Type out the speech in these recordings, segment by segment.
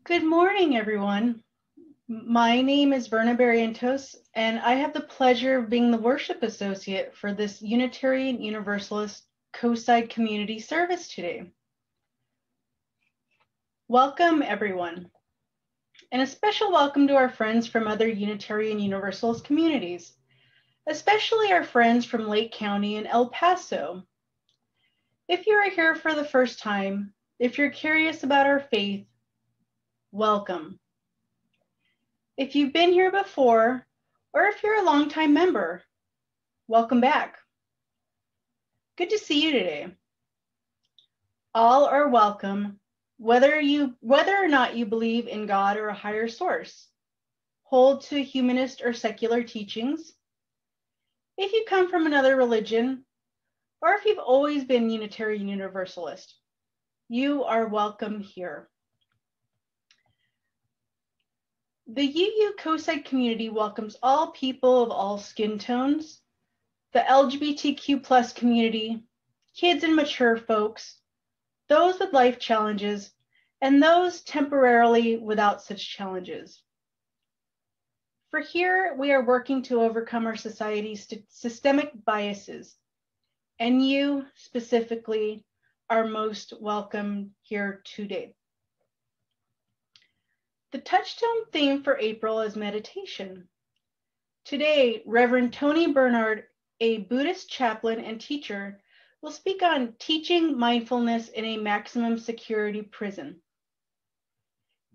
Good morning, everyone. My name is Bernhard, and I have the pleasure of being the worship associate for this Unitarian Universalist Coastside Community Service today. Welcome, everyone, and a special welcome to our friends from other Unitarian Universalist communities, especially our friends from Lake County and El Paso. If you are here for the first time, if you're curious about our faith, welcome. If you've been here before, or if you're a longtime member, welcome back. Good to see you today. All are welcome, whether or not you believe in God or a higher source, hold to humanist or secular teachings, if you come from another religion, or if you've always been Unitarian Universalist, you are welcome here. The UU Coastside community welcomes all people of all skin tones, the LGBTQ+ community, kids and mature folks, those with life challenges, and those temporarily without such challenges. For here, we are working to overcome our society's systemic biases, and you specifically are most welcome here today. The touchstone theme for April is meditation. Today, Reverend Tony Bernhard, a Buddhist chaplain and teacher, will speak on teaching mindfulness in a maximum security prison.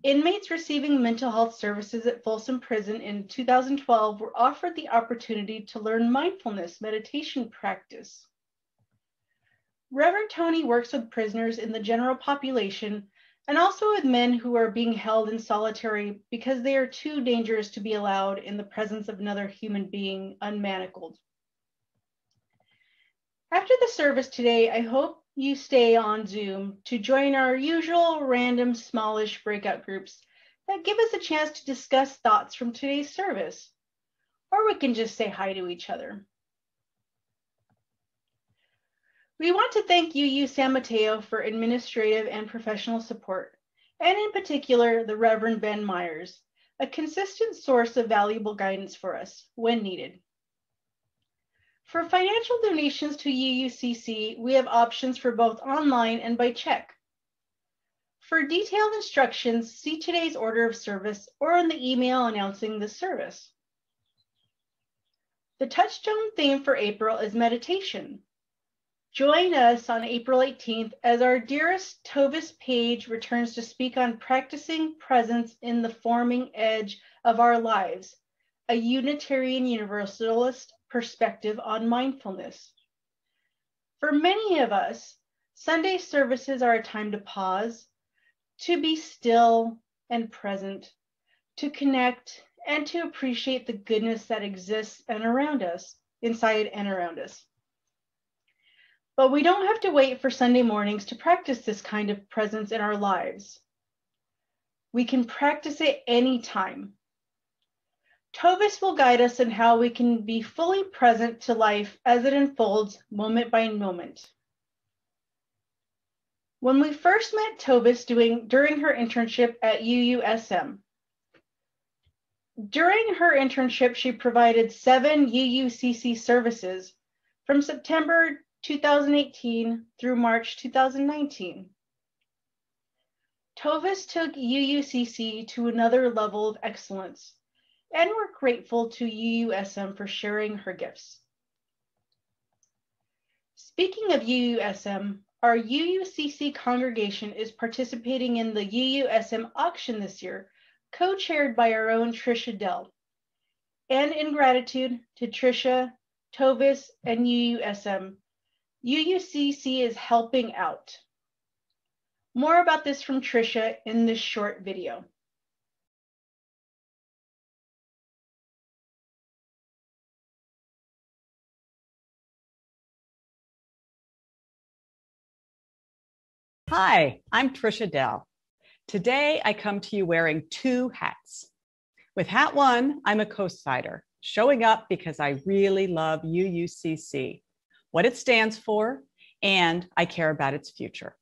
Inmates receiving mental health services at Folsom Prison in 2012 were offered the opportunity to learn mindfulness meditation practice. Reverend Tony works with prisoners in the general population and also with men who are being held in solitary because they are too dangerous to be allowed in the presence of another human being unmanacled. After the service today, I hope you stay on Zoom to join our usual random smallish breakout groups that give us a chance to discuss thoughts from today's service, or we can just say hi to each other. We want to thank UU San Mateo for administrative and professional support, and in particular, the Reverend Ben Myers, a consistent source of valuable guidance for us when needed. For financial donations to UUCC, we have options for both online and by check. For detailed instructions, see today's order of service or in the email announcing the service. The touchstone theme for April is meditation. Join us on April 18th as our dearest Tovis Page returns to speak on practicing presence in the forming edge of our lives, a Unitarian Universalist perspective on mindfulness. For many of us, Sunday services are a time to pause, to be still and present, to connect, and to appreciate the goodness that exists and around us, inside and around us. But we don't have to wait for Sunday mornings to practice this kind of presence in our lives. We can practice it anytime. Tovis will guide us in how we can be fully present to life as it unfolds moment by moment. When we first met Tovis during her internship at UUSM, during her internship, she provided 7 UUCC services from September 2018 through March 2019. Tovis took UUCC to another level of excellence, and we're grateful to UUSM for sharing her gifts. Speaking of UUSM, our UUCC congregation is participating in the UUSM auction this year, co-chaired by our own Tricia Dell. And in gratitude to Tricia, Tovis, and UUSM, UUCC is helping out. More about this from Tricia in this short video. Hi, I'm Tricia Dell. Today, I come to you wearing 2 hats. With hat 1, I'm a co-sider, showing up because I really love UUCC, what it stands for, and I care about its future.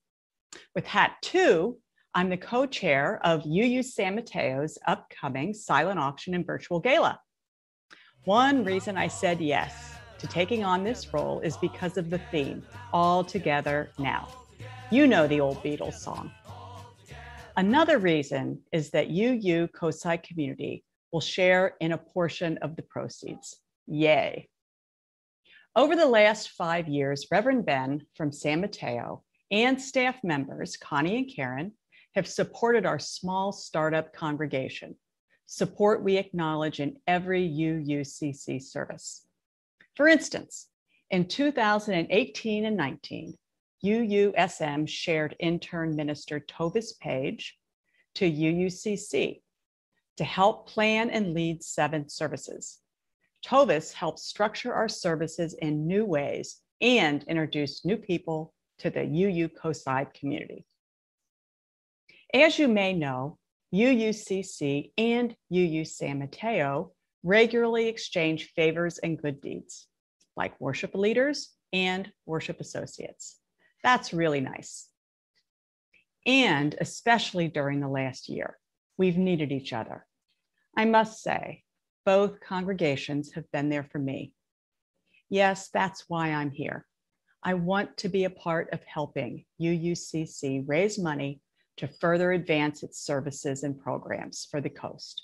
With hat 2, I'm the co-chair of UU San Mateo's upcoming silent auction and virtual gala. One reason I said yes to taking on this role is because of the theme, All Together Now. You know the old Beatles song. Another reason is that UU COSI community will share in a portion of the proceeds. Yay. Over the last 5 years, Reverend Ben from San Mateo and staff members, Connie and Karen, have supported our small startup congregation, support we acknowledge in every UUCC service. For instance, in 2018 and 19, UUSM shared intern minister Tovis Page to UUCC to help plan and lead 7 services. Tovis helped structure our services in new ways and introduce new people to the UU COSI community. As you may know, UUCC and UU San Mateo regularly exchange favors and good deeds, like worship leaders and worship associates. That's really nice. And especially during the last year, we've needed each other. I must say, both congregations have been there for me. Yes, that's why I'm here. I want to be a part of helping UUCC raise money to further advance its services and programs for the coast.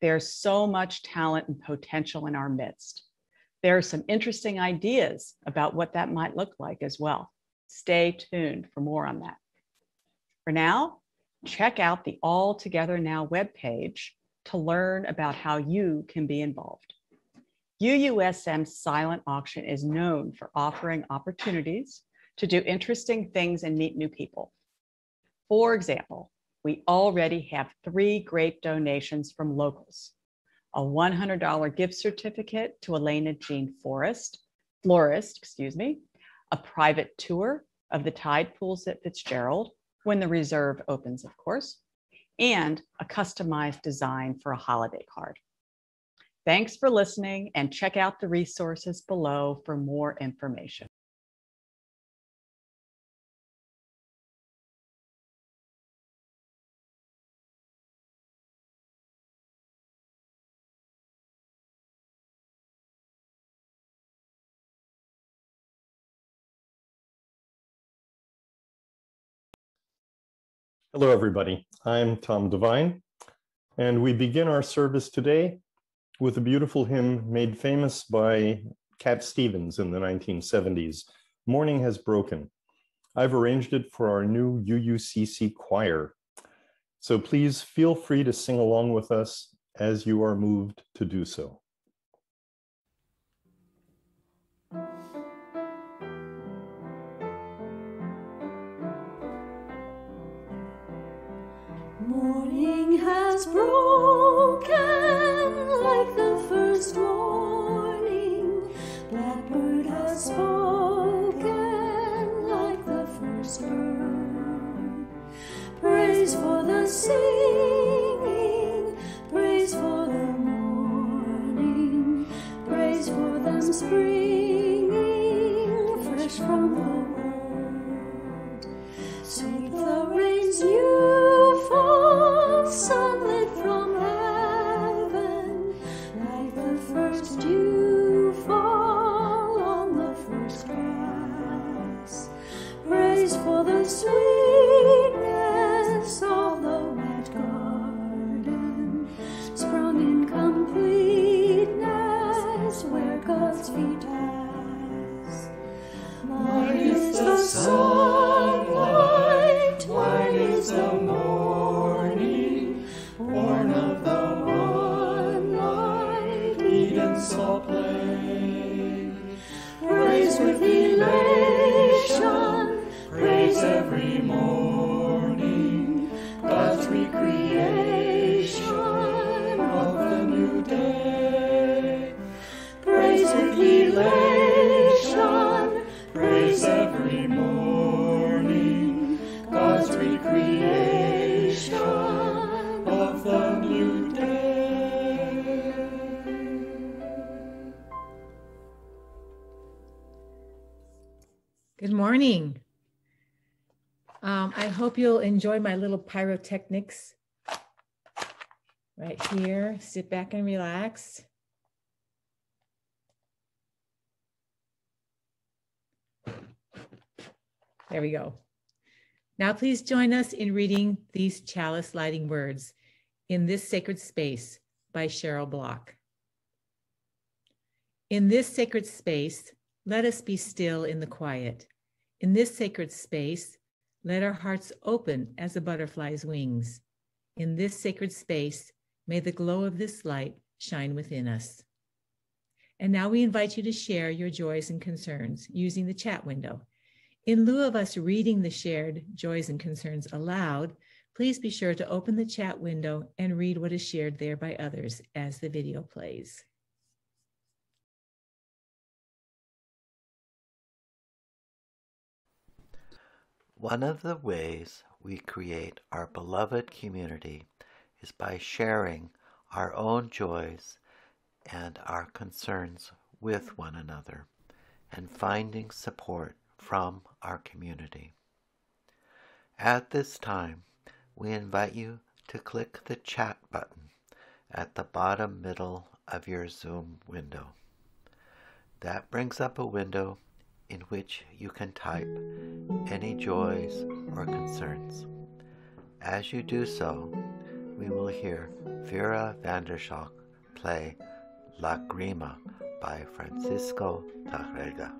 There's so much talent and potential in our midst. There are some interesting ideas about what that might look like as well. Stay tuned for more on that. For now, check out the All Together Now webpage to learn about how you can be involved. UUSM's silent auction is known for offering opportunities to do interesting things and meet new people. For example, we already have 3 great donations from locals: a $100 gift certificate to Elena Jean Florist, a private tour of the tide pools at Fitzgerald, when the reserve opens, of course, and a customized design for a holiday card. Thanks for listening, and check out the resources below for more information. Hello, everybody. I'm Tom Devine, and we begin our service today with a beautiful hymn made famous by Cat Stevens in the 1970s, Morning Has Broken. I've arranged it for our new UUCC choir, so please feel free to sing along with us as you are moved to do so. Morning has broken like the first morning. Blackbird has spoken like the first bird. Praise for the singing, praise for the morning, praise for them springing fresh from the word. Sweep the rains new fall, sunlit from heaven, like the first dew fall on the first grass. Praise for the sweetness of the wet garden, sprung in completeness where God's feet pass. Mine is the sunlight, mine is the morning, born of the one light Eden saw play. Praise with elation, praise every morning, God's recreation of the new day. Praise with elation, praise every morning, God's recreation of the new day. Good morning. I hope you'll enjoy my little pyrotechnics right here. Sit back and relax. There we go. Now please join us in reading these chalice lighting words, In This Sacred Space by Cheryl Block. In this sacred space, let us be still in the quiet. In this sacred space, let our hearts open as a butterfly's wings. In this sacred space, may the glow of this light shine within us. And now we invite you to share your joys and concerns using the chat window. In lieu of us reading the shared joys and concerns aloud, please be sure to open the chat window and read what is shared there by others as the video plays. One of the ways we create our beloved community is by sharing our own joys and our concerns with one another and finding support from our community. At this time, we invite you to click the chat button at the bottom middle of your Zoom window. That brings up a window in which you can type any joys or concerns. As you do so, we will hear Vera Vandershock play La Grima by Francisco Tárrega.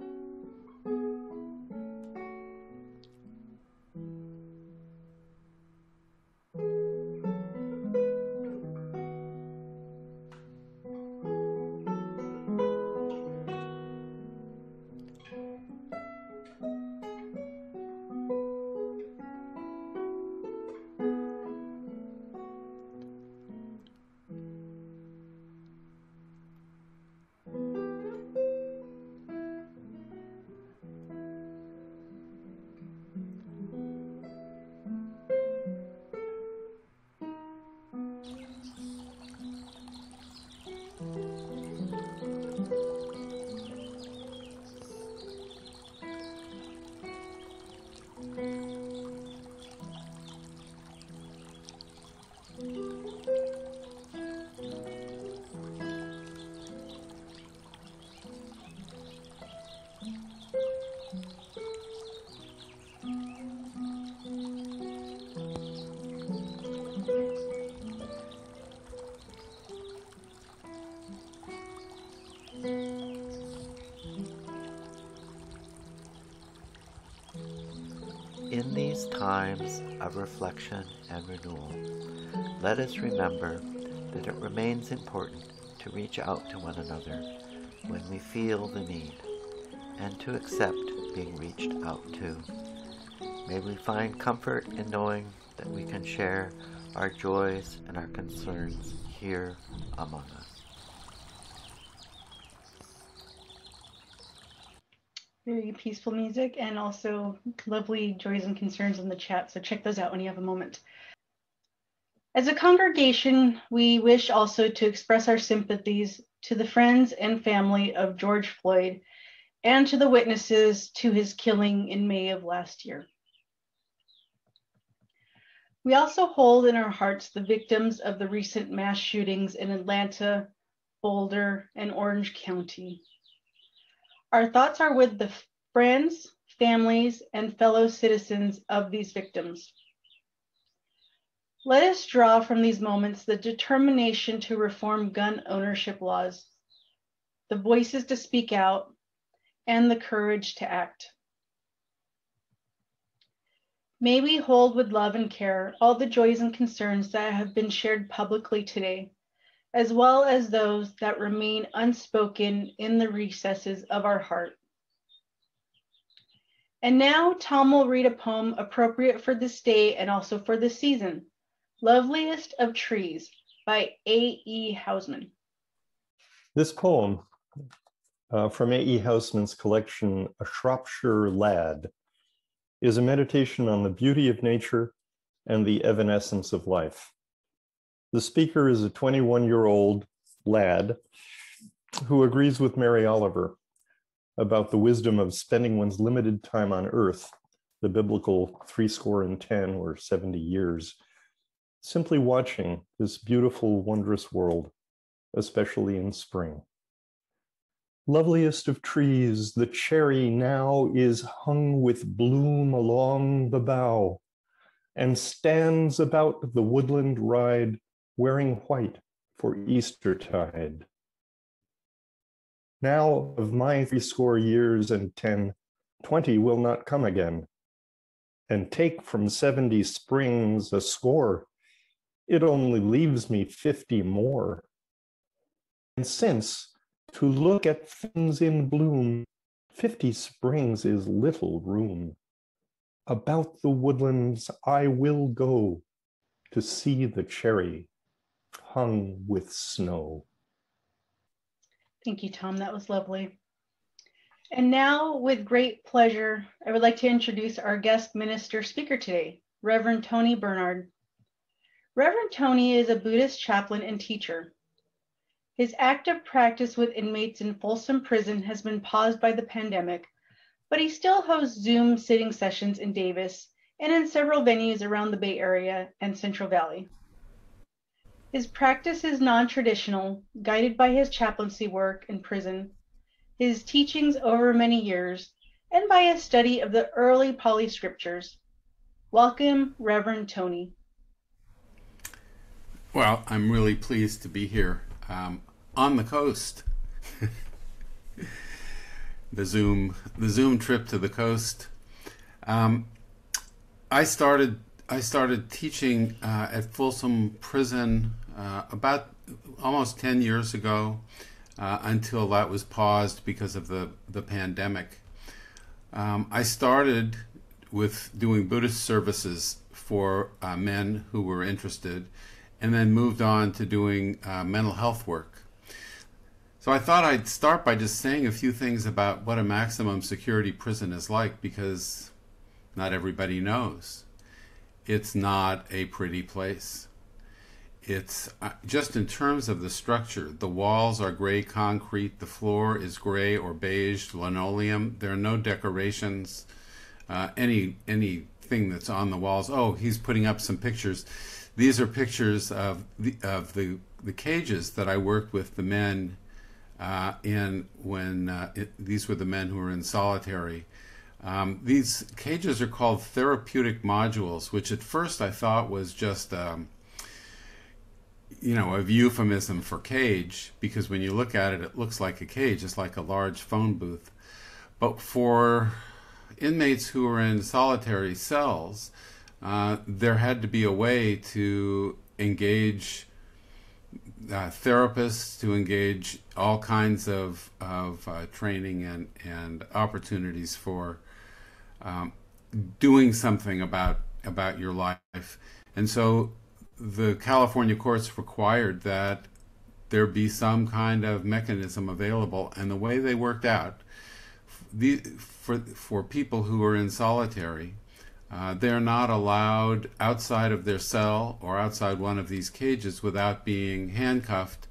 In these times of reflection and renewal, let us remember that it remains important to reach out to one another when we feel the need, and to accept being reached out to. May we find comfort in knowing that we can share our joys and our concerns here among us. Very peaceful music and also lovely joys and concerns in the chat. So check those out when you have a moment. As a congregation, we wish also to express our sympathies to the friends and family of George Floyd and to the witnesses to his killing in May of last year. We also hold in our hearts the victims of the recent mass shootings in Atlanta, Boulder, and Orange County. Our thoughts are with the friends, families, and fellow citizens of these victims. Let us draw from these moments the determination to reform gun ownership laws, the voices to speak out, and the courage to act. May we hold with love and care all the joys and concerns that have been shared publicly today, as well as those that remain unspoken in the recesses of our heart. And now Tom will read a poem appropriate for this day and also for this season, Loveliest of Trees by A.E. Housman. This poem from A.E. Housman's collection, A Shropshire Lad, is a meditation on the beauty of nature and the evanescence of life. The speaker is a 21-year-old lad who agrees with Mary Oliver about the wisdom of spending one's limited time on earth, the biblical 70 or 70 years, simply watching this beautiful, wondrous world, especially in spring. Loveliest of trees, the cherry now is hung with bloom along the bough, and stands about the woodland ride, wearing white for Eastertide. Now of my 80 years and 10, 20 will not come again, and take from 70 springs a score, it only leaves me 50 more. And since to look at things in bloom, 50 springs is little room, about the woodlands I will go to see the cherry hung with snow. Thank you, Tom. That was lovely. And now, with great pleasure, I would like to introduce our guest minister speaker today, Reverend Tony Bernhard. Reverend Tony is a Buddhist chaplain and teacher. His active practice with inmates in Folsom Prison has been paused by the pandemic, but he still hosts Zoom sitting sessions in Davis and in several venues around the Bay Area and Central Valley. His practice is non-traditional, guided by his chaplaincy work in prison, his teachings over many years, and by a study of the early Pali scriptures. Welcome, Reverend Tony. Well, I'm really pleased to be here on the coast. the Zoom trip to the coast. I started teaching at Folsom Prison about almost 10 years ago, until that was paused because of the pandemic. I started with doing Buddhist services for men who were interested, and then moved on to doing mental health work. So I thought I'd start by just saying a few things about what a maximum security prison is like, because not everybody knows. It's not a pretty place. It's just in terms of the structure. The walls are gray concrete. The floor is gray or beige linoleum. There are no decorations. Anything that's on the walls. Oh, he's putting up some pictures. These are pictures of the cages that I worked with the men in when these were the men who were in solitary. These cages are called therapeutic modules, which at first I thought was just a euphemism for cage, because when you look at it, it looks like a cage. It's like a large phone booth. But for inmates who are in solitary cells, there had to be a way to engage therapists, to engage all kinds of training and opportunities for doing something about your life. And so the California courts required that there be some kind of mechanism available, and the way they worked out, for people who are in solitary, they're not allowed outside of their cell or outside one of these cages without being handcuffed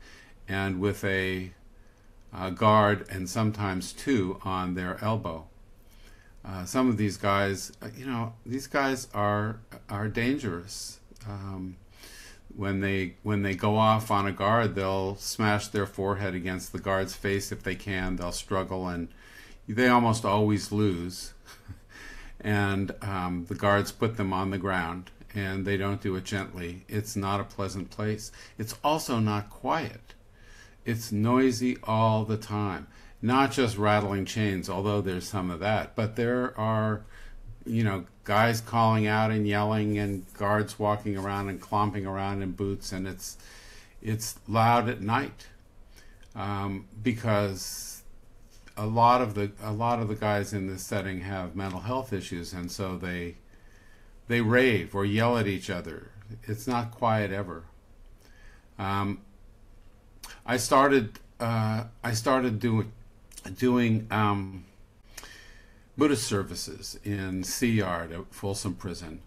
and with a guard, and sometimes two, on their elbow. Some of these guys, these guys are dangerous. When they go off on a guard, they'll smash their forehead against the guard's face if they can. They'll struggle, and they almost always lose. And the guards put them on the ground, and they don't do it gently. It's not a pleasant place. It's also not quiet. It's noisy all the time. Not just rattling chains, although there's some of that, but there are, guys calling out and yelling, and guards walking around and clomping around in boots, and it's loud at night, because a lot of the guys in this setting have mental health issues, and so they rave or yell at each other. It's not quiet ever. I started doing Buddhist services in Sea Yard at Folsom Prison.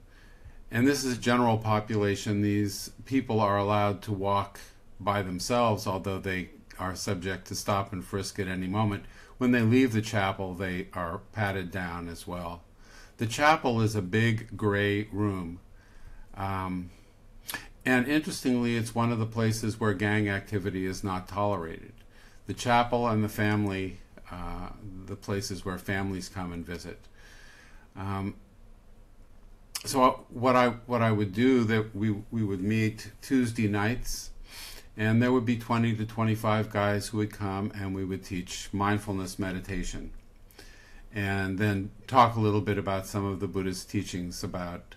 And this is a general population. These people are allowed to walk by themselves, although they are subject to stop and frisk at any moment. When they leave the chapel, they are patted down as well. The chapel is a big gray room. And interestingly, it's one of the places where gang activity is not tolerated. The chapel and the family, the places where families come and visit. So what I would do, that we would meet Tuesday nights, and there would be 20 to 25 guys who would come, and we would teach mindfulness meditation, and then talk a little bit about some of the Buddhist teachings about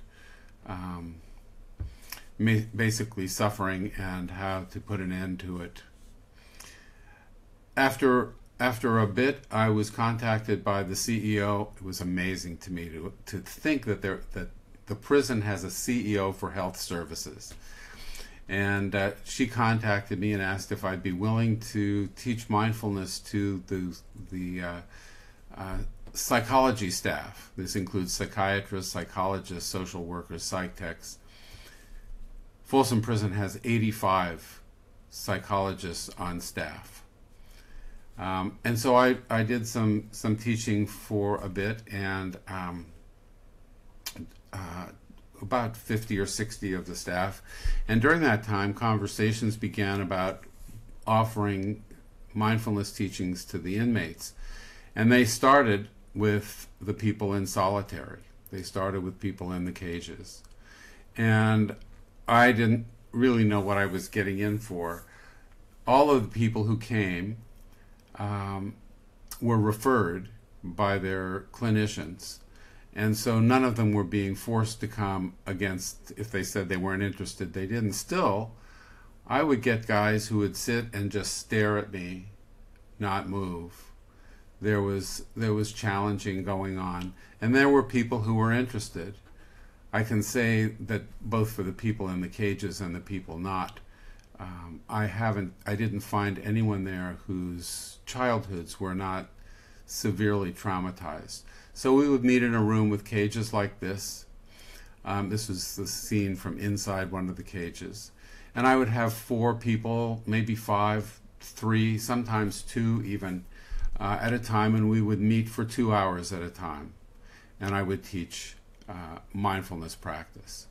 basically suffering and how to put an end to it. After a bit, I was contacted by the CEO. It was amazing to me to think that the prison has a CEO for health services. And she contacted me and asked if I'd be willing to teach mindfulness to the psychology staff. This includes psychiatrists, psychologists, social workers, psych techs. Folsom Prison has 85 psychologists on staff. And so I did some teaching for a bit, and about 50 or 60 of the staff. And during that time, conversations began about offering mindfulness teachings to the inmates. And they started with the people in solitary. They started with people in the cages. And I didn't really know what I was getting in for. All of the people who came were referred by their clinicians. And so none of them were being forced to come against, if they said they weren't interested, they didn't. Still, I would get guys who would sit and just stare at me, not move. There was challenging going on. And there were people who were interested. I can say that both for the people in the cages and the people not, I didn't find anyone there whose childhoods were not severely traumatized. So we would meet in a room with cages like this. This was the scene from inside one of the cages. And I would have 4 people, maybe 5, 3, sometimes 2 even, at a time, and we would meet for 2 hours at a time. And I would teach mindfulness practice.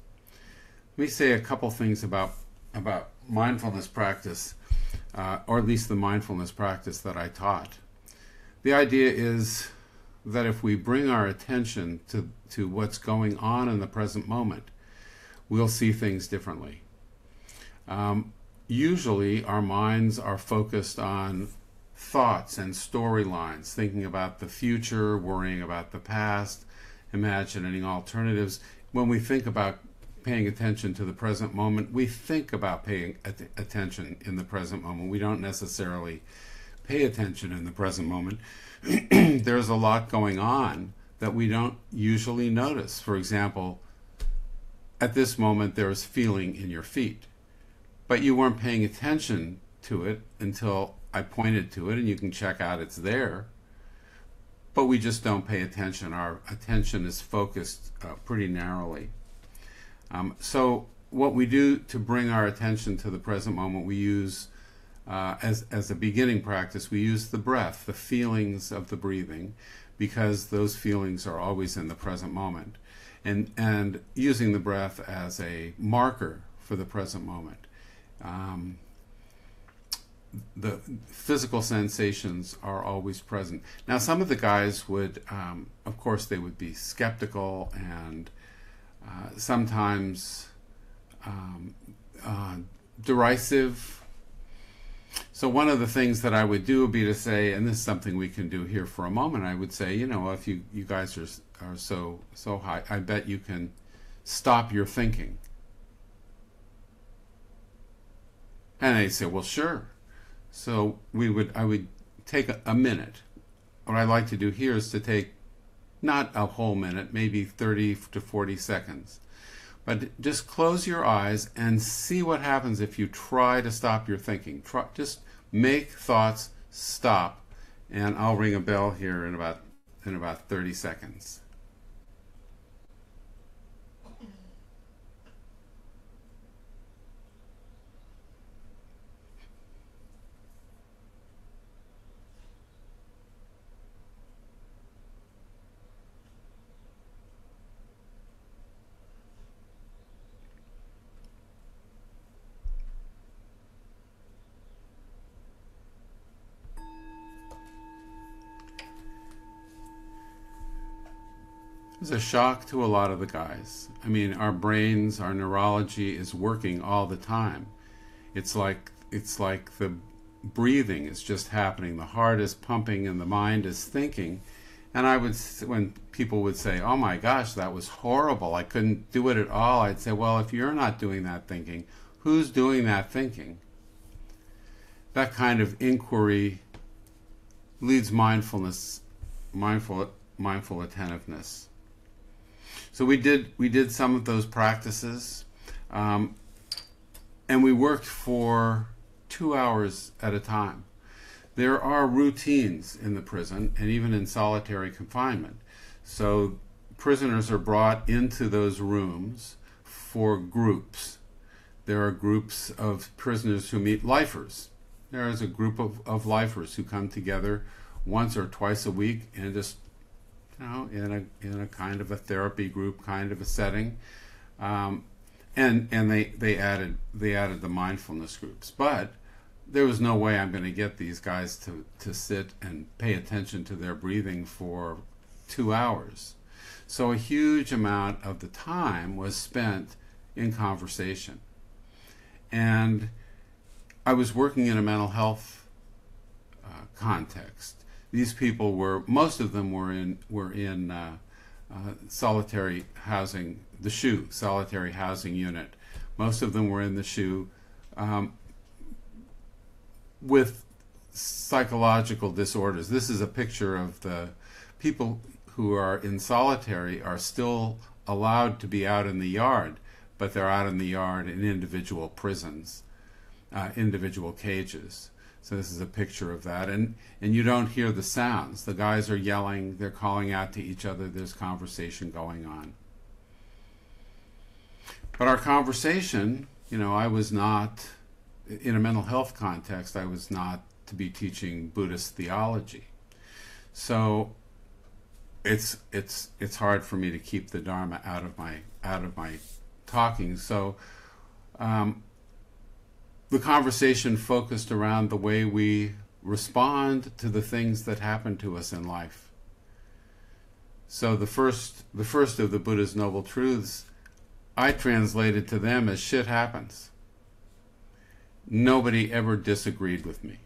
Let me say a couple things about mindfulness practice, or at least the mindfulness practice that I taught. The idea is that if we bring our attention to what's going on in the present moment, we'll see things differently. Usually our minds are focused on thoughts and storylines, thinking about the future, worrying about the past, imagining alternatives. When we think about paying attention to the present moment, we think about paying attention in the present moment. We don't necessarily pay attention in the present moment. There's a lot going on that we don't usually notice. For example, at this moment there is feeling in your feet, but you weren't paying attention to it until I pointed to it, and you can check out it's there. But we just don't pay attention. Our attention is focused pretty narrowly. So what we do to bring our attention to the present moment, we use, as a beginning practice, we use the breath, the feelings of the breathing, because those feelings are always in the present moment. And using the breath as a marker for the present moment. The physical sensations are always present. Now, some of the guys would, of course, they would be skeptical and sometimes derisive. So one of the things that I would do would be to say, and this is something we can do here for a moment, I would say, you know, if you guys are so high, I bet you can stop your thinking. And they'd say, well, sure. So I would take a minute. What I like to do here is to take not a whole minute, maybe 30 to 40 seconds. But just close your eyes and see what happens if you try to stop your thinking. Just make thoughts stop, and I'll ring a bell here in about 30 seconds. It's a shock to a lot of the guys. I mean, our brains, our neurology is working all the time. It's like the breathing is just happening. The heart is pumping and the mind is thinking. And when people would say, oh my gosh, that was horrible, I couldn't do it at all, I'd say, well, if you're not doing that thinking, who's doing that thinking? That kind of inquiry leads mindful attentiveness. So we did some of those practices, and we worked for 2 hours at a time. There are routines in the prison and even in solitary confinement. So prisoners are brought into those rooms for groups. There are groups of prisoners who meet lifers. There is a group of lifers who come together once or twice a week and just, you know, in a kind of a therapy group kind of a setting, and they added the mindfulness groups. But there was no way I'm going to get these guys to sit and pay attention to their breathing for 2 hours. So a huge amount of the time was spent in conversation, and I was working in a mental health context. These people were, most of them were in solitary housing, the SHU, solitary housing unit. Most of them were in the SHU with psychological disorders. This is a picture of the people who are in solitary are still allowed to be out in the yard, but they're out in the yard in individual prisons, individual cages. So this is a picture of that, and you don't hear the sounds. The guys are yelling, they're calling out to each other, there's conversation going on. But our conversation, you know, I was not, in a mental health context, I was not to be teaching Buddhist theology. So it's hard for me to keep the Dharma out of my talking. So the conversation focused around the way we respond to the things that happen to us in life. So the first of the Buddha's Noble Truths, I translated to them as shit happens. Nobody ever disagreed with me.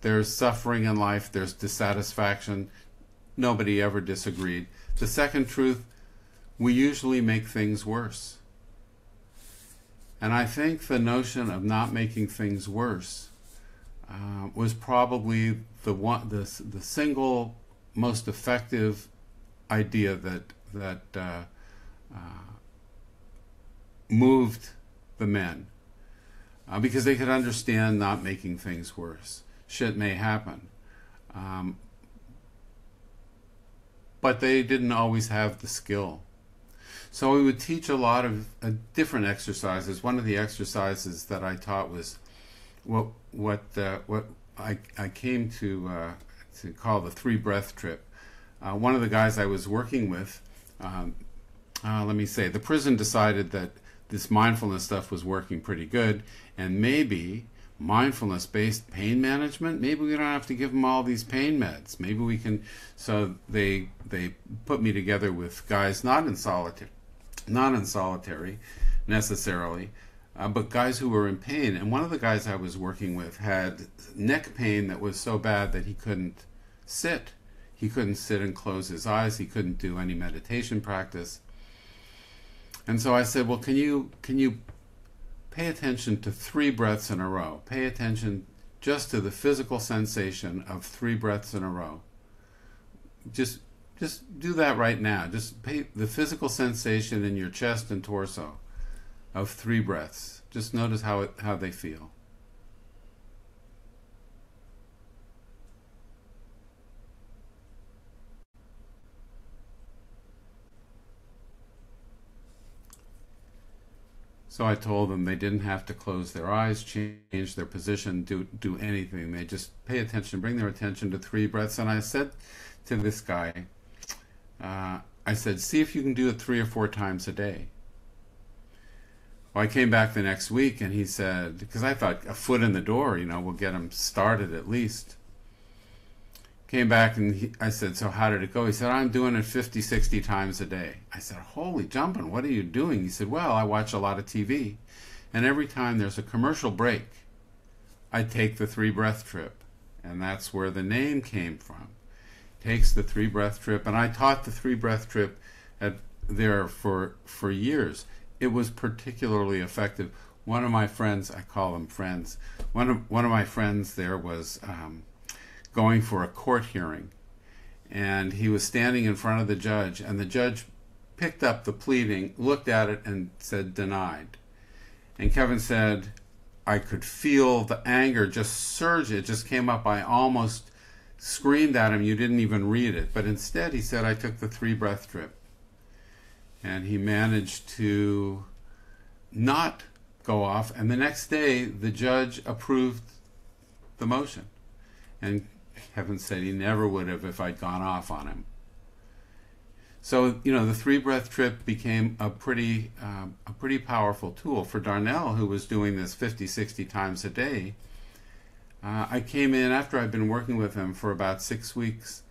There's suffering in life, there's dissatisfaction. Nobody ever disagreed. The second truth, we usually make things worse. And I think the notion of not making things worse was probably the single most effective idea that moved the men, because they could understand not making things worse. Shit may happen, but they didn't always have the skill. So we would teach a lot of different exercises. One of the exercises that I taught was what I came to call the 3-breath trip. One of the guys I was working with, let me say, the prison decided that this mindfulness stuff was working pretty good, and maybe mindfulness-based pain management, maybe we don't have to give them all these pain meds. Maybe we can. So they put me together with guys not in solitary necessarily, but guys who were in pain. And one of the guys I was working with had neck pain that was so bad that he couldn't sit. He couldn't sit and close his eyes. He couldn't do any meditation practice. And so I said, well, can you pay attention to 3 breaths in a row? Pay attention just to the physical sensation of 3 breaths in a row. Just do that right now. Just pay the physical sensation in your chest and torso of 3 breaths. Just notice how they feel. So I told them they didn't have to close their eyes, change their position, do anything. They just pay attention, bring their attention to 3 breaths. And I said to this guy, I said, see if you can do it 3 or 4 times a day. Well, I came back the next week and he said, because I thought a foot in the door, you know, will get him started at least. Came back and I said, so how did it go? He said, I'm doing it 50, 60 times a day. I said, holy jumping, what are you doing? He said, well, I watch a lot of TV. And every time there's a commercial break, I take the 3-breath trip. And that's where the name came from. Takes the 3-breath trip. And I taught the 3-breath trip there for years. It was particularly effective. One of my friends, I call them friends, one of my friends there was going for a court hearing, and he was standing in front of the judge, and the judge picked up the pleading, looked at it, and said denied. And Kevin said, I could feel the anger just surge. It just came up. I almost screamed at him, you didn't even read it. But instead he said, I took the 3-breath trip. And he managed to not go off, and the next day the judge approved the motion. And Kevin said he never would have if I'd gone off on him. So, you know, the 3-breath trip became a pretty powerful tool. For Darnell, who was doing this 50, 60 times a day, I came in after I'd been working with him for about 6 weeks.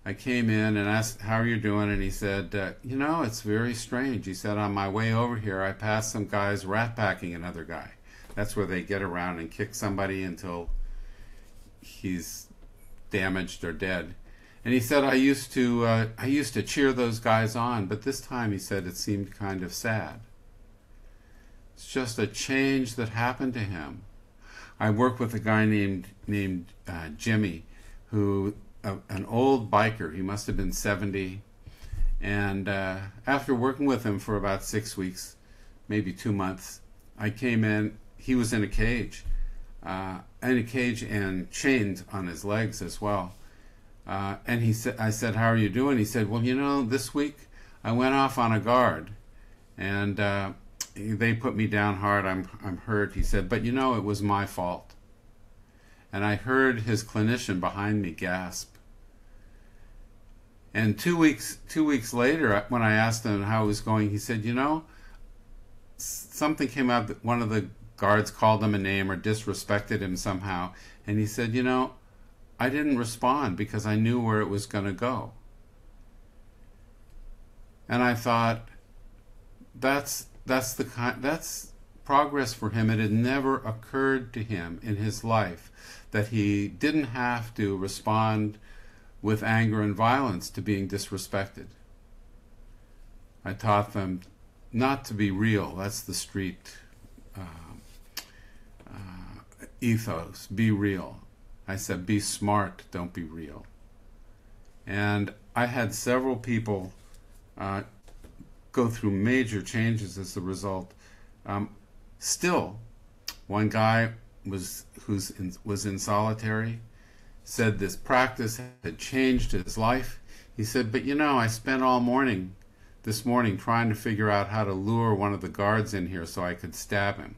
I came in and asked, how are you doing? And he said, you know, it's very strange. He said, on my way over here, I passed some guys rat-packing another guy. That's where they get around and kick somebody until he's damaged or dead. And he said, I used to cheer those guys on, but this time, he said, it seemed kind of sad. It's just a change that happened to him. I work with a guy named Jimmy, who an old biker. He must have been 70. And after working with him for about 6 weeks, maybe 2 months, I came in. He was in a cage and chained on his legs as well. And I said, how are you doing? He said, well, you know, this week I went off on a guard, and they put me down hard. I'm hurt. He said, but you know, it was my fault. And I heard his clinician behind me gasp. And 2 weeks later, when I asked him how it was going, he said, you know, something came out that one of the guards called him a name or disrespected him somehow. And he said, you know, I didn't respond because I knew where it was going to go. And I thought, that's progress for him. It had never occurred to him in his life that he didn't have to respond with anger and violence to being disrespected. I taught them not to be real. That's the street ethos. Be real. I said, be smart, don't be real. And I had several people go through major changes as a result. Still, one guy was in solitary, said this practice had changed his life. He said, but you know, I spent all morning this morning trying to figure out how to lure one of the guards in here so I could stab him.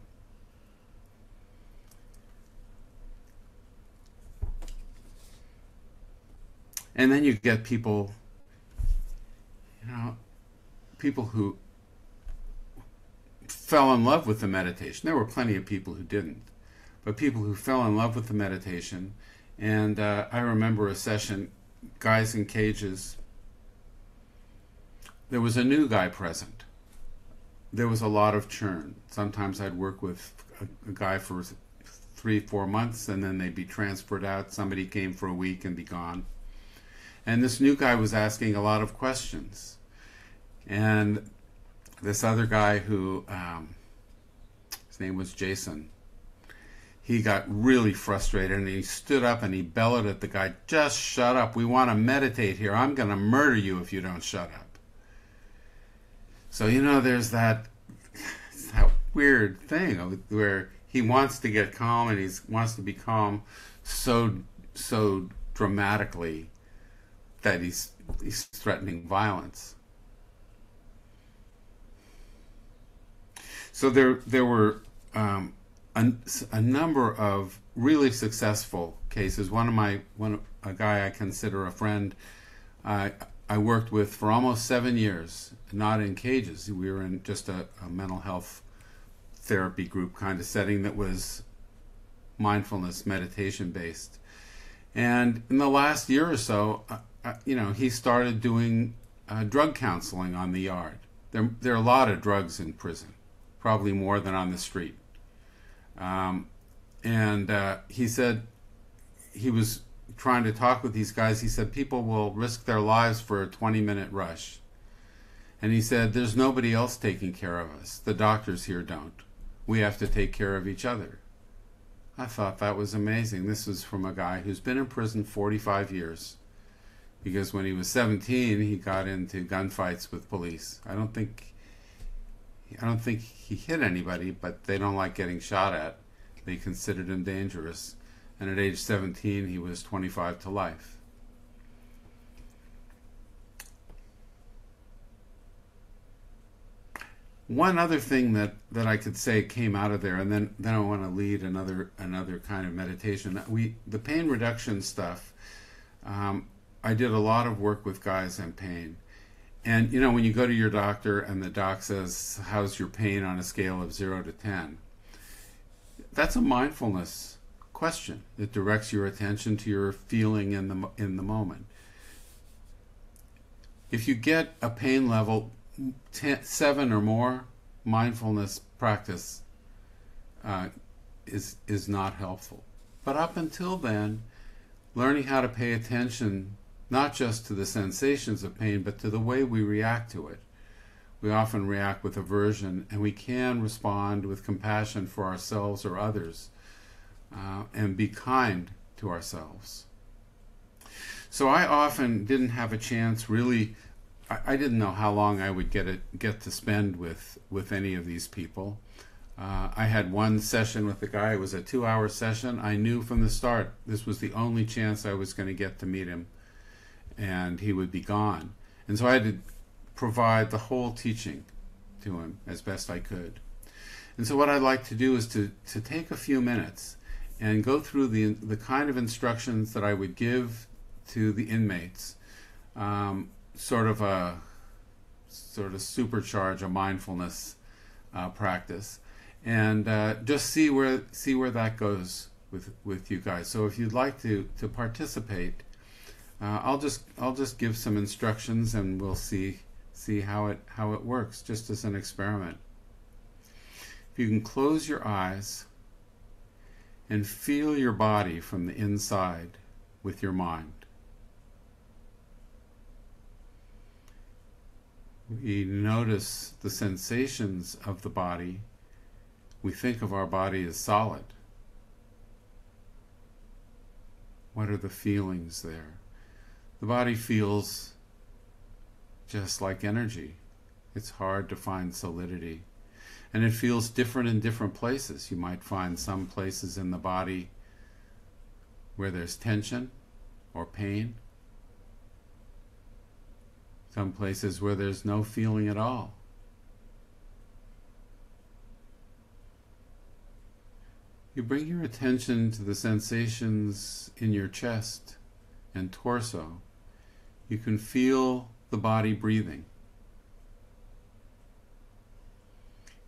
And then you get people, you know, people who fell in love with the meditation. There were plenty of people who didn't, but people who fell in love with the meditation. And I remember a session, guys in cages. There was a new guy present. There was a lot of churn. Sometimes I'd work with a guy for 3-4 months, and then they'd be transferred out. Somebody came for a week and be gone. And this new guy was asking a lot of questions. And this other guy who, his name was Jason, he got really frustrated and he stood up and he bellowed at the guy, just shut up. We want to meditate here. I'm going to murder you if you don't shut up. So, you know, there's that weird thing where he wants to get calm and he wants to be calm so dramatically that he's threatening violence. So there were a number of really successful cases. A guy I consider a friend, I worked with for almost 7 years, not in cages. We were in just a mental health therapy group kind of setting that was mindfulness meditation based. And in the last year or so, you know, he started doing drug counseling on the yard. There are a lot of drugs in prison, probably more than on the street. He said he was trying to talk with these guys. He said people will risk their lives for a 20-minute rush. And he said, there's nobody else taking care of us. The doctors here don't. We have to take care of each other. I thought that was amazing. This was from a guy who's been in prison 45 years. Because when he was 17, he got into gunfights with police. I don't think he hit anybody, but they don't like getting shot at. They considered him dangerous. And at age 17, he was 25 to life. One other thing that I could say came out of there, and then I want to lead another kind of meditation. The pain reduction stuff, I did a lot of work with guys in pain. And, you know, when you go to your doctor and the doc says, how's your pain on a scale of 0 to 10? That's a mindfulness question. It directs your attention to your feeling in the moment. If you get a pain level 7 or more, mindfulness practice is not helpful. But up until then, learning how to pay attention not just to the sensations of pain, but to the way we react to it. We often react with aversion, and we can respond with compassion for ourselves or others, and be kind to ourselves. So I often didn't have a chance, really. I didn't know how long I would get to spend with any of these people. I had one session with the guy. It was a 2-hour session. I knew from the start this was the only chance I was going to get to meet him, and he would be gone. And so I had to provide the whole teaching to him as best I could. And so what I'd like to do is to take a few minutes and go through the kind of instructions that I would give to the inmates, sort of supercharge a mindfulness practice, and just see where that goes with you guys. So if you'd like to participate, I'll just give some instructions, and we'll see how it works, just as an experiment. If you can close your eyes and feel your body from the inside with your mind. We notice the sensations of the body. We think of our body as solid. What are the feelings there? The body feels just like energy. It's hard to find solidity. And it feels different in different places. You might find some places in the body where there's tension or pain. Some places where there's no feeling at all. You bring your attention to the sensations in your chest and torso. You can feel the body breathing.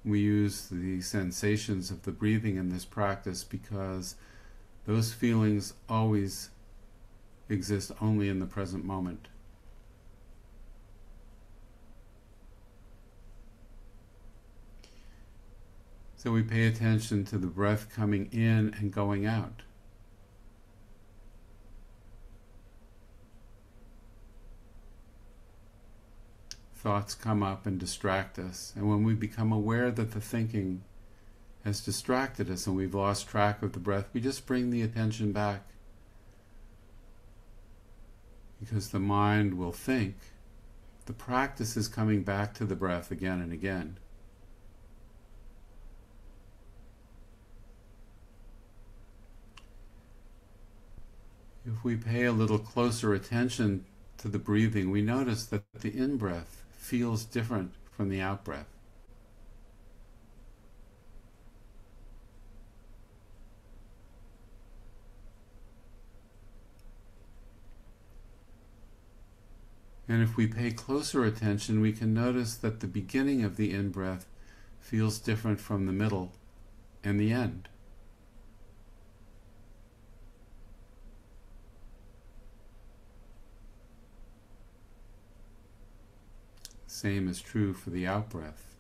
We use the sensations of the breathing in this practice because those feelings always exist only in the present moment. So we pay attention to the breath coming in and going out. Thoughts come up and distract us, and when we become aware that the thinking has distracted us and we've lost track of the breath, we just bring the attention back, because the mind will think. The practice is coming back to the breath again and again. If we pay a little closer attention to the breathing, we notice that the in-breath feels different from the out-breath. And if we pay closer attention, we can notice that the beginning of the in-breath feels different from the middle and the end. Same is true for the out-breath.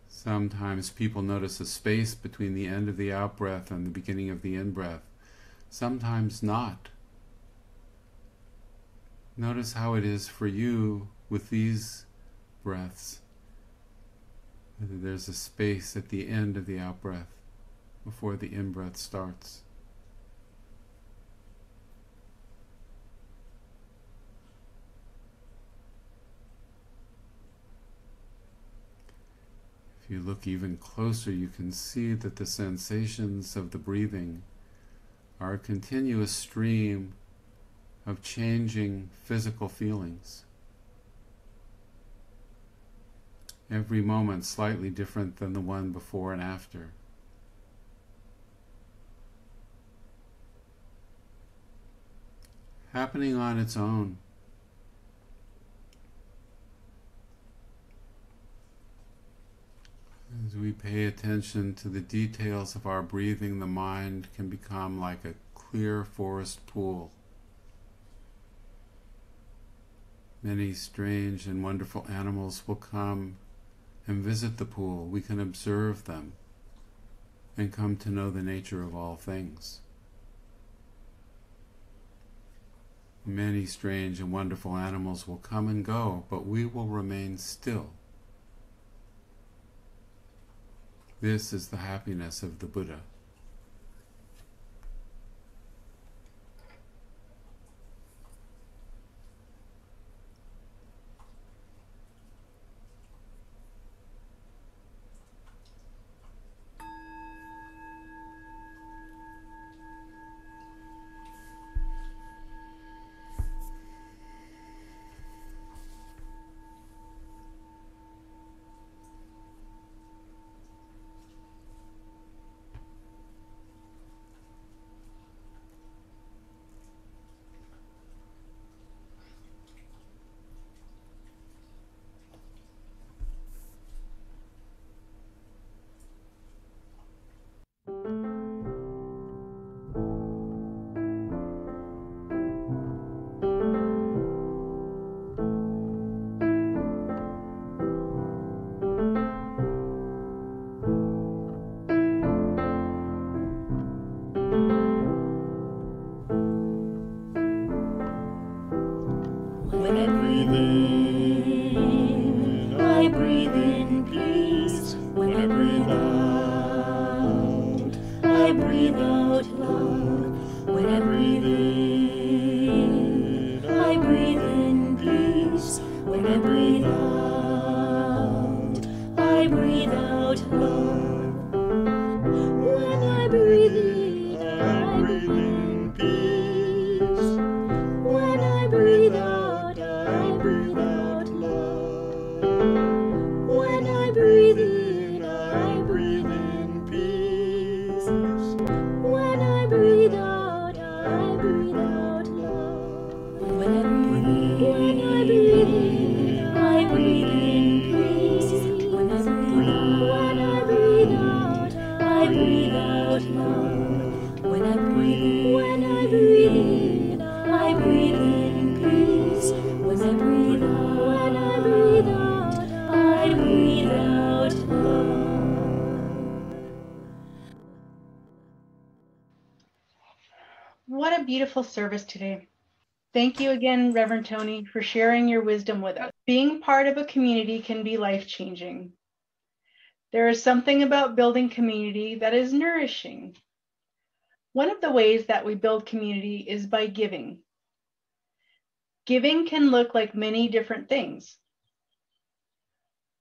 Sometimes people notice a space between the end of the out-breath and the beginning of the in-breath. Sometimes not. Notice how it is for you with these breaths. Whether there's a space at the end of the out-breath before the in-breath starts. If you look even closer, you can see that the sensations of the breathing are a continuous stream of changing physical feelings. Every moment slightly different than the one before and after. Happening on its own. As we pay attention to the details of our breathing, the mind can become like a clear forest pool. Many strange and wonderful animals will come and visit the pool, we can observe them and come to know the nature of all things. Many strange and wonderful animals will come and go, but we will remain still. This is the happiness of the Buddha. When I breathe in, I breathe in peace. When I breathe out, I breathe out love. When I breathe in, I breathe in peace. When I breathe out, I breathe out love. When I breathe in, I breathe in peace. When I breathe out, I breathe out love. When I breathe in, I breathe in peace. When I breathe out, I breathe out love. When I breathe in, I breathe in peace. When I breathe out, I breathe out love. When I breathe in, I breathe in peace. When I breathe out, I breathe out love. What a beautiful service today. Thank you again, Reverend Tony, for sharing your wisdom with us. Being part of a community can be life-changing. There is something about building community that is nourishing. One of the ways that we build community is by giving. Giving can look like many different things.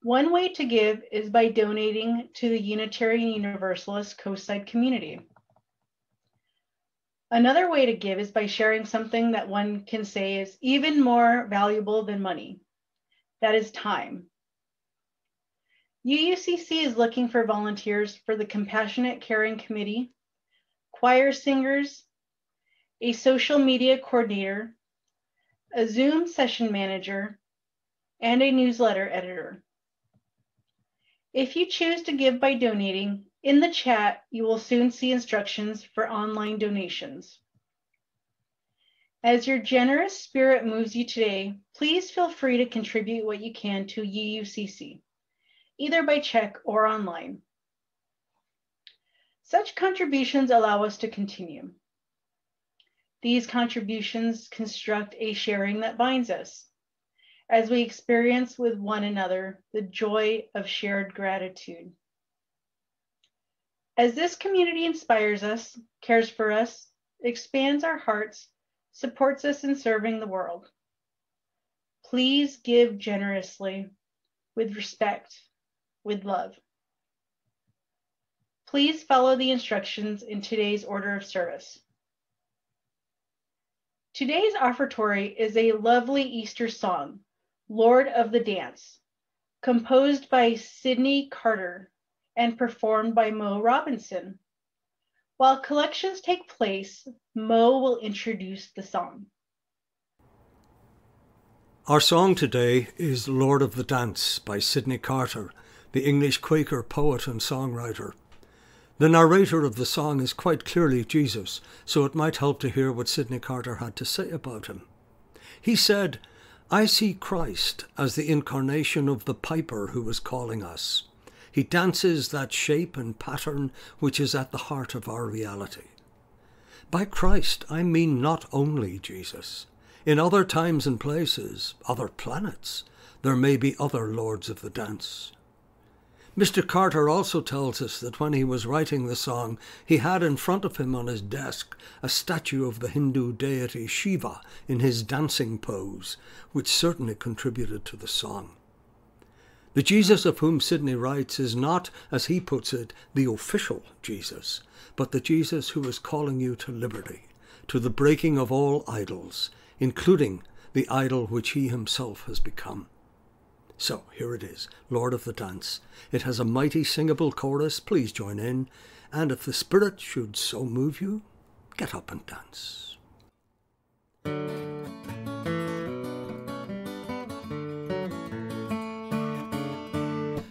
One way to give is by donating to the Unitarian Universalist Coastside community. Another way to give is by sharing something that one can say is even more valuable than money. That is time. UUCC is looking for volunteers for the Compassionate Caring Committee, choir singers, a social media coordinator, a Zoom session manager, and a newsletter editor. If you choose to give by donating, in the chat, you will soon see instructions for online donations. As your generous spirit moves you today, please feel free to contribute what you can to UUCC, either by check or online. Such contributions allow us to continue. These contributions construct a sharing that binds us, as we experience with one another the joy of shared gratitude. As this community inspires us, cares for us, expands our hearts, supports us in serving the world, please give generously, with respect, with love. Please follow the instructions in today's order of service. Today's offertory is a lovely Easter song, Lord of the Dance, composed by Sydney Carter and performed by Mo Robinson. While collections take place, Mo will introduce the song. Our song today is Lord of the Dance by Sydney Carter, the English Quaker poet and songwriter. The narrator of the song is quite clearly Jesus, so it might help to hear what Sydney Carter had to say about him. He said, I see Christ as the incarnation of the piper who is calling us. He dances that shape and pattern which is at the heart of our reality. By Christ, I mean not only Jesus. In other times and places, other planets, there may be other lords of the dance. Mr. Carter also tells us that when he was writing the song, he had in front of him on his desk a statue of the Hindu deity Shiva in his dancing pose, which certainly contributed to the song. The Jesus of whom Sidney writes is not, as he puts it, the official Jesus, but the Jesus who is calling you to liberty, to the breaking of all idols, including the idol which he himself has become. So here it is, Lord of the Dance. It has a mighty singable chorus. Please join in. And if the Spirit should so move you, get up and dance.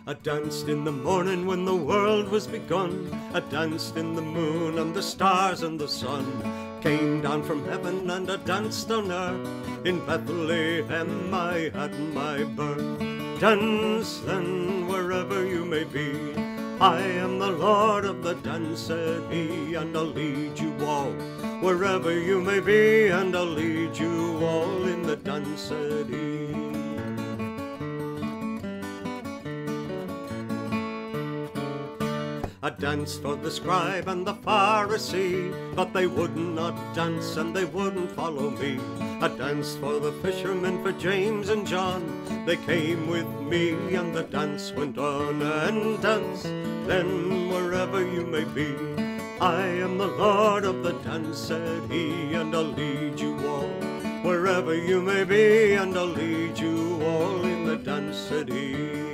I danced in the morning when the world was begun. I danced in the moon and the stars and the sun came down from heaven, and I danced on earth. In Bethlehem I had my birth. Dance then wherever you may be. I am the Lord of the dance, said he, and I'll lead you all wherever you may be, and I'll lead you all in the dance, said he. I danced for the scribe and the Pharisee, but they would not dance and they wouldn't follow me. I danced for the fishermen, for James and John. They came with me and the dance went on. And dance then wherever you may be. I am the Lord of the dance, said he, and I'll lead you all wherever you may be, and I'll lead you all in the dance, said he.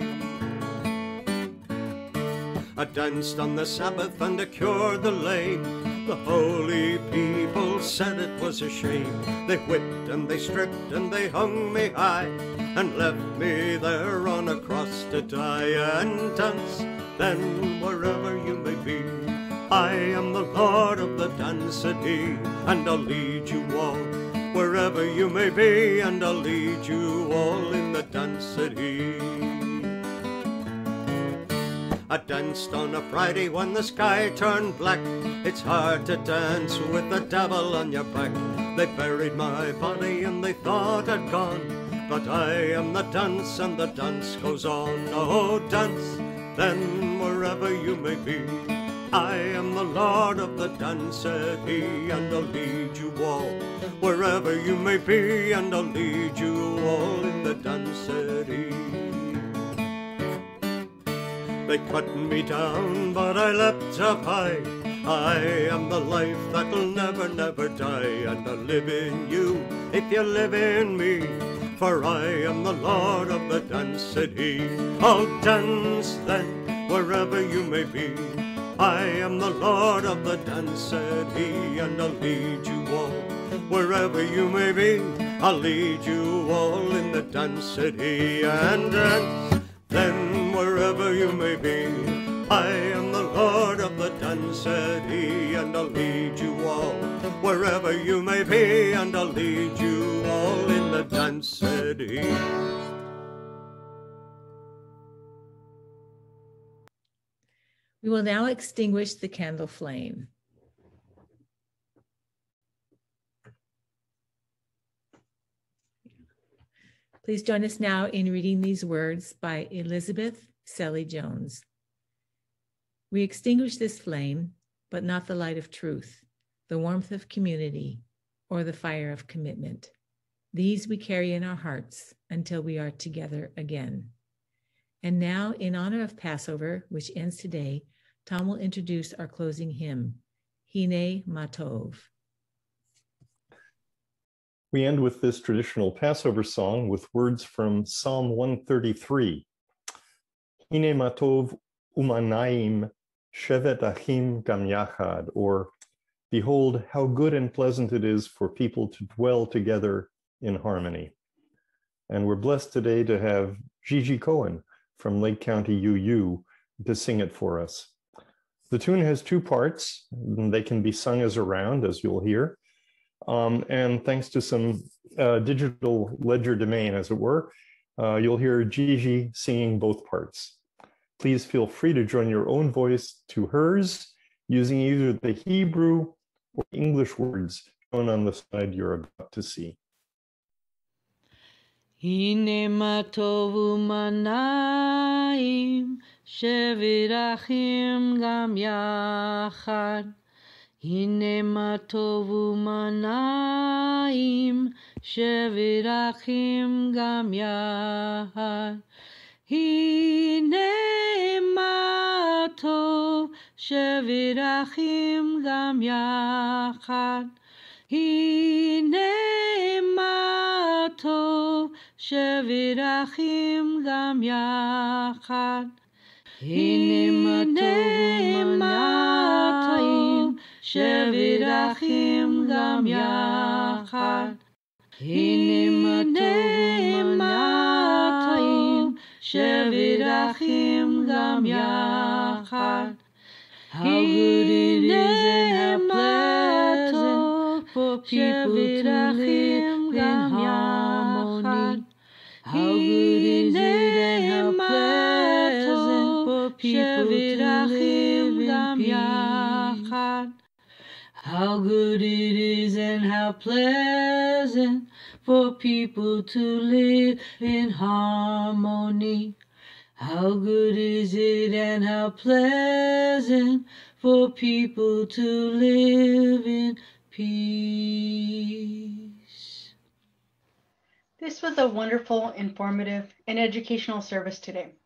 I danced on the Sabbath and I cured the lame. The holy people said it was a shame. They whipped and they stripped and they hung me high and left me there on a cross to die. And dance then wherever you may be. I am the Lord of the dance, said he, and I'll lead you all wherever you may be, and I'll lead you all in the dance, said he. I danced on a Friday when the sky turned black. It's hard to dance with the devil on your back. They buried my body and they thought I'd gone, but I am the dance and the dance goes on. Oh, dance then wherever you may be. I am the Lord of the dance, said he, and I'll lead you all wherever you may be, and I'll lead you all in the dance, said he. They cut me down, but I leapt up high. I am the life that'll never, never die, and I'll live in you if you live in me. For I am the Lord of the dance, said he. I'll dance then wherever you may be. I am the Lord of the dance, said he, and I'll lead you all wherever you may be. I'll lead you all in the dance, said he. And dance then wherever you may be. I am the Lord of the dance, said he, and I'll lead you all wherever you may be, and I'll lead you all in the dance, said he. We will now extinguish the candle flame. Please join us now in reading these words by Elizabeth Selly Jones. We extinguish this flame, but not the light of truth, the warmth of community, or the fire of commitment. These we carry in our hearts until we are together again. And now, in honor of Passover, which ends today, Tom will introduce our closing hymn, Hine Matov. We end with this traditional Passover song with words from Psalm 133. Hine matov umanaim shevet achim gam yachad, or behold, how good and pleasant it is for people to dwell together in harmony. And we're blessed today to have Gigi Cohen from Lake County UU to sing it for us. The tune has two parts, and they can be sung as a round, as you'll hear. And thanks to some digital ledger domain, as it were, you'll hear Gigi singing both parts. Please feel free to join your own voice to hers using either the Hebrew or English words shown on the slide you're about to see. Hine ma tovu manayim shevirachim gam yachad. Hine ma tovu manayim shevirachim gam yachad. Hine ma tov shevirachim gam yachad. Hine ma tov shevirachim gam yachad. Hine ma tov shevirachim gam yachad. Hine ma tov shevirachim gam yachad. How good it is and how pleasant for people to live in harmony. How good is it and how pleasant for people to live in peace. How good it is and how pleasant for people to live in harmony. How good is it and how pleasant for people to live in peace. This was a wonderful, informative, and educational service today.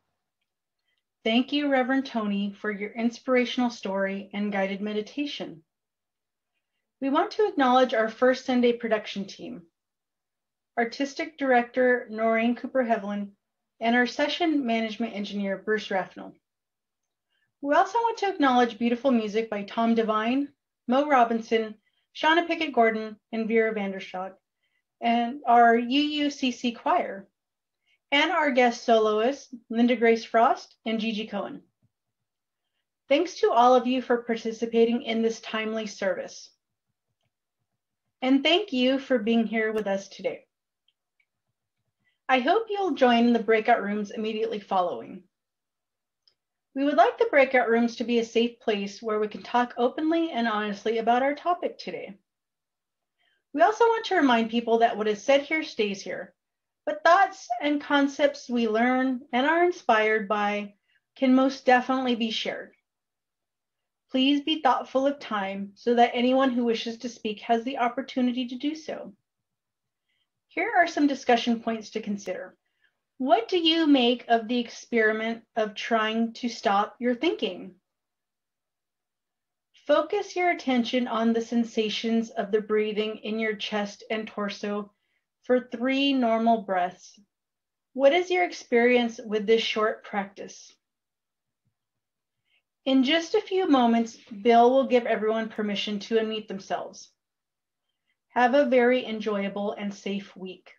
Thank you, Reverend Tony, for your inspirational story and guided meditation. We want to acknowledge our first Sunday production team, Artistic Director Noreen Cooper-Hevlin, and our Session Management Engineer Bruce Raffnell. We also want to acknowledge beautiful music by Tom Devine, Mo Robinson, Shauna Pickett-Gordon, and Vera Vanderstock, and our UUCC choir, and our guest soloists, Linda Grace Frost and Gigi Cohen. Thanks to all of you for participating in this timely service. And thank you for being here with us today. I hope you'll join in the breakout rooms immediately following. We would like the breakout rooms to be a safe place where we can talk openly and honestly about our topic today. We also want to remind people that what is said here stays here, but thoughts and concepts we learn and are inspired by can most definitely be shared. Please be thoughtful of time so that anyone who wishes to speak has the opportunity to do so. Here are some discussion points to consider. What do you make of the experiment of trying to stop your thinking? Focus your attention on the sensations of the breathing in your chest and torso for 3 normal breaths. What is your experience with this short practice? In just a few moments, Bill will give everyone permission to unmute themselves. Have a very enjoyable and safe week.